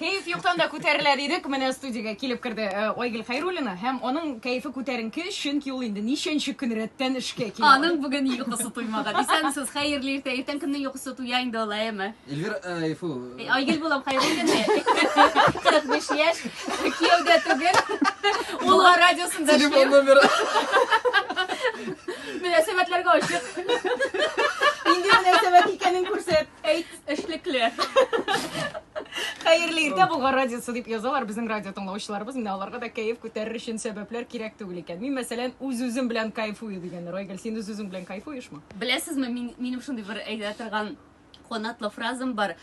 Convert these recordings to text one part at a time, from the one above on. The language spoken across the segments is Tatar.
Keyif yo'qdan da ko'tarilar edik. Mana studiyaga kelib kirdi Oygul Xayrulina ham onun keyfi ko'tarinki, chunki u endi nishanchi kun ratdan ishga keldi. Aның bugun uyqusi to'ymagan. Esansiz, xayrli erta. Ertan kunning uyqusi to'yingda olaymi? Elvira, fu. Oygul bo'lam Xayrulina. 45 yaş. Kuyovda tugul. Ulg'or radiosida Telefon nomeri. Munosabatlarga oshiq. Endi munosabat ekanini ko'rsat. Ayt, ishlikli. Xayrli erta Bulg'or radiosi deb yozalar bizning radio tinglovchilarimiz. Mana ularga da kayf ko'tarish uchun sabablar kerak tugul ekan. Men masalan o'z-o'zim bilan kayfuy deganlar. Oygul, sen o'z-o'zing bilan kayfuyishmi? Bilasizmi, mening shunday bir ayta turgan qonatli frazam bor.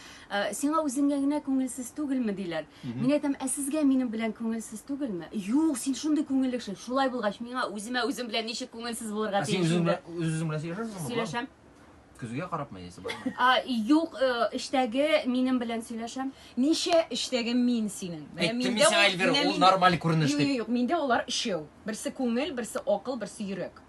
Senga o'zingga ko'ngilsiz tugilmi deylar. Men aytam, sizga mening bilan ko'ngilsiz tugilmi? Yo'q, sen shunday ko'ngillisan. Shulay bo'lgach, menga o'zim bilan necha ko'ngilsiz bo'lgan Sen o'zing bilan сөйләшәм. Ko'zga qarapmaysiz bormi? Yo'q, ishdagi mening bilan сөйләшәм. Nisha ishdagi men sening. Menda Elvira, u normal ko'rinish deb. Yo'q, menda ular ishov. Birsi ko'ngil, birsi aql, birsi yurak.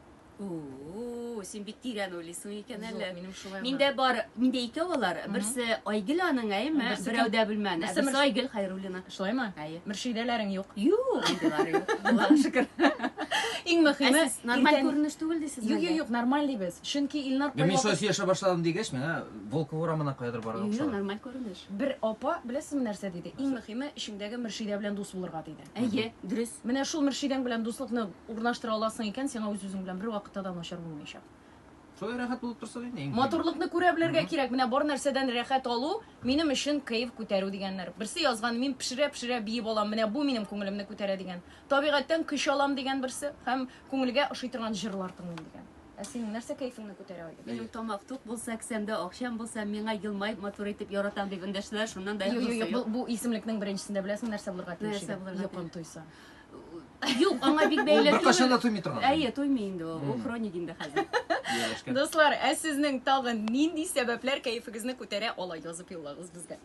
Sen bit тирән уйлыйсың икән әле. Минем шулай. Миндә бар, миндә ике алар. Берсе Айгөл аның әйме, берәүдә белмән. Берсе Айгөл Хәйруллина. Шулаймы? Әйе. Мөршидәләрең юк. Юк, андыйлар юк. Аллаһка шөкер. Иң мөһиме, Нормаль күренеш түгел дисезме? Юк, нормаль дибез. Чөнки Илнар Мен шулай яша башладым дигәч, мен Волков урамына кайдыр барга Юк, охшаган. нормаль күренеш. бер апа, беләсезме нәрсә диде? Иң мөһиме, ишеңдәге Мөршидә белән дус булырга диде. Әйе, дөрес. Менә шул Мөршидәң белән дуслыкны урнаштыра аласың икән, сиңа үз-үзең белән бер вакытта да начар булмаячак. Шулай рәхәт булып торса инде. Матурлыкны күрә белергә кирәк. Менә бар нәрсәдән рәхәт алу минем өчен кайф күтәрү дигәннәр. Берсе язган, мин пешерә биеп алам, менә бу минем күңелемне күтәрә дигән. Табигатьтән көч алам дигән берсе һәм күңелгә ошый торган җырлар тыңлыйм дигән. Ә синең нәрсә кайфыңны күтәрә алды? Минем тамак тук булса, кесәмдә акчам булса, миңа елмайып матур итеп яратам дип эндәшәләр, шуннан да Юк, бу исемлекнең беренчесендә беләсең нәрсә булырга тиеш. Нәрсә булырга Япон туйса. Юк, аңа бик бәйле Бер кашан да туймый торган. Әйе, туймый инде ул. Ул хроник инде хәзер. Ярашкан. Дуслар, ә сезнең тагын нинди сәбәпләр кайфыгызны күтәрә ала язып юллагыз безгә.